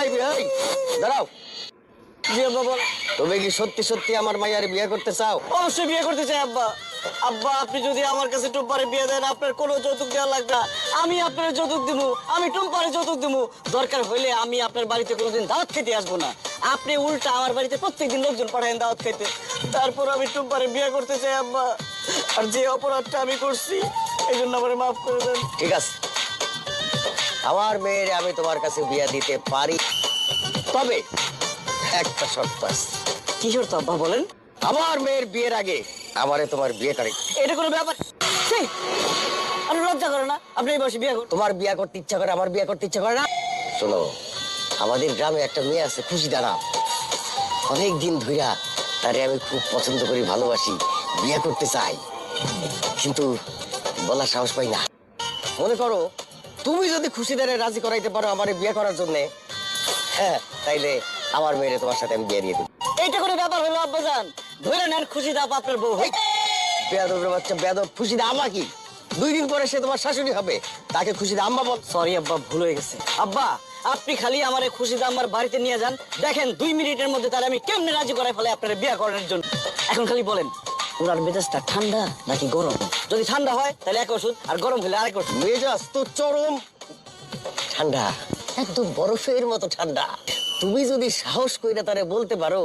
এই দাঁড়াও। জি আব্বা বল। তুমি কি সত্যি সত্যি আমার মাইয়ারে বিয়ে করতে চাও? অবশ্যই বিয়ে করতে চাই আব্বা। আব্বা আপনি যদি আমার কাছে টুম্পারে বিয়ে দেন আপনার কোনো যৌতুক দেওয়া লাগবে না। আমি আপনার যৌতুক দিব, আমি টুম্পারে যৌতুক দিব। দরকার হইলে আমি আপনার বাড়িতে কোনোদিন দাওয়াত খেতে আসবো না। আপনি উল্টা আমার বাড়িতে প্রত্যেকদিন লোকজন পাঠায়েন দাওয়াত খেতে। তারপর আমি টুম্পারে বিয়ে করতে চাই আব্বা। আর যে অপরাধটা আমি করছি এই জন্য আমার মাফ করে দেন। ঠিক আছে, আমার মেয়েরে আমি তোমার কাছে বিয়ে দিতে পারি, তবে একটা শর্ত আছে। কি শর্ত আব্বা বলেন? আমার মেয়ের বিয়ের আগে আমারে তোমার বিয়ে করে। এটা কোনো ব্যাপার? ছি! আপনি লজ্জা করে না? আপনি এই বয়সে বিয়ে করুন। তোমার বিয়ে করতে ইচ্ছা করে, আমার বিয়ে করতে ইচ্ছা করে না? শোনো, আমাদের গ্রামে একটা মেয়ে আছে খুশিদা নাম। অনেক দিন ধইরা তারে আমি খুব পছন্দ করি, ভালোবাসি, বিয়ে করতে চাই, কিন্তু বলার সাহস পাই না। মনে করো তুমি যদি খুশিদারে রাজি করাইতে পারো আমার বিয়ে করার জন্য, হ্যাঁ, তাইলে আমার মেয়েরে তোমার সাথে আমি বিয়ে দিয়ে দেব। এইটা কোনো ব্যাপার হলো আব্বাজান? ধরে নেন খুশিদা আপনার বউ। বেয়াদবের বাচ্চা বেয়াদব। খুশিদা আম্মা কি? 2 দিন পরে সে তোমার শাশুড়ি হবে, তাকে খুশিদা আম্মা বল। সরি আব্বা, ভুল হয়ে গেছে। আব্বা আপনি খালি আমারে খুশিদা আমার বাড়িতে নিয়ে যান, দেখেন 2 মিনিটের মধ্যে তাহলে আমি কেমনে রাজি করাই ফেলে আপনার বিয়ে করার জন্য। এখন খালি বলেন ওনার মেজাজটা ঠান্ডা নাকি গরম? যদি ঠান্ডা হয় তাহলে এক ওষুধ, আর গরম হলে আরেক ওষুধ। মেজাজ তো চরম ঠান্ডা, একদম বরফের মতো ঠান্ডা। তুমি যদি সাহস কইরা তারে বলতে পারো,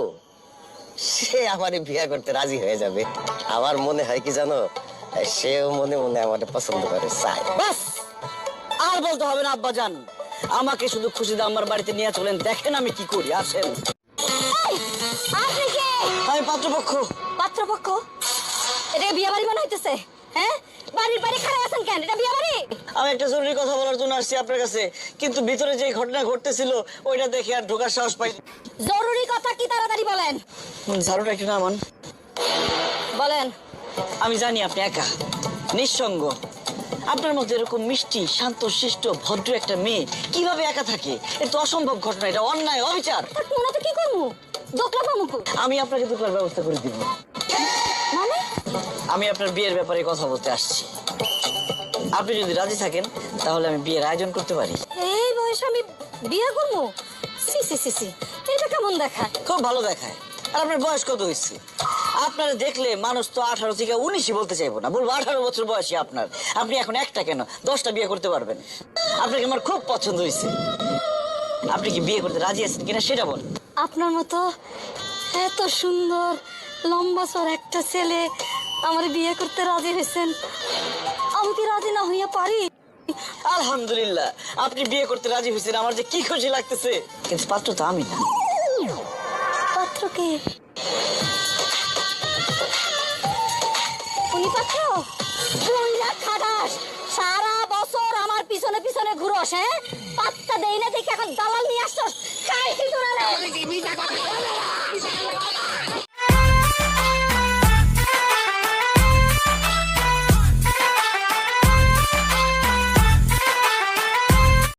সে আমারে বিয়ে করতে রাজি হয়ে যাবে। আমার মনে হয় কি জানো, সেও মনে মনে আমাকে পছন্দ করে, চায়। বাস, আর বলতে হবে না আব্বাজান। আমাকে শুধু খুশিদা আমার বাড়িতে নিয়ে চলেন, দেখেন আমি কি করি। আসেন। আপনি কে? আমি পাত্রপক্ষ। পাত্রপক্ষ? এটা বিয়ে বাড়ি মনে হইতেছে, হ্যাঁ? বাড়ির বাড়ি খাড়া আছেন কেন? এটা বিয়ে বাড়ি? আমি একটা জরুরি কথা বলার জন্য আসছি আপনার কাছে, কিন্তু ভিতরে যে ঘটনা ঘটতেছিল ওইটা দেখে আর ঢোকার সাহস পাই। জরুরি কথা কি তাড়াতাড়ি বলেন। ঝাড়ুটা একটু নামান। বলেন। আমি জানি আপনি একা, নিঃসঙ্গ। আপনার মধ্যে এরকম মিষ্টি, শান্ত, শিষ্ট, ভদ্র একটা মেয়ে কিভাবে একা থাকে? এটা তো অসম্ভব ঘটনা, এটা অন্যায়, অবিচার। মনে তো কি করবো? দোকলা পামুক। আমি আপনাকে দুটোর ব্যবস্থা করে দিব। মানে? আমি আপনার বিয়ের ব্যাপারে কথা বলতে আসছি। আপনি যদি রাজি থাকেন তাহলে আমি বিয়ের আয়োজন করতে পারি। এই বয়সে আমি বিয়ে করবো? সি সি সি সি, এটা কেমন দেখায়? খুব ভালো দেখায়। আর আপনার বয়স কত হয়েছে? আপনারা দেখলে মানুষ তো 18 থেকে 19ই বলতে চাইবো না, বলবো 18 বছর বয়সী আপনার। আপনি এখন একটা কেন 10টা বিয়ে করতে পারবেন। আপনাকে আমার খুব পছন্দ হয়েছে। আপনি কি বিয়ে করতে রাজি আছেন কিনা সেটা বল। আপনার মতো এত সুন্দর লম্বা চড় একটা ছেলে আমার বিয়ে করতে রাজি হয়েছেন, আমি কি রাজি না হইয়া পারি? আলহামদুলিল্লাহ, আপনি বিয়ে করতে রাজি হয়েছেন, আমার যে কি খুশি লাগতেছে। কিন্তু পাত্র তো আমি না। পাত্রকে? উনি পাত্র? খাটাস, সারা বছর আমার পিছনে পিছনে ঘুরোস, হ্যাঁ? পাত্তা দেই না দেখে এখন দালাল নিয়ে আসছিস।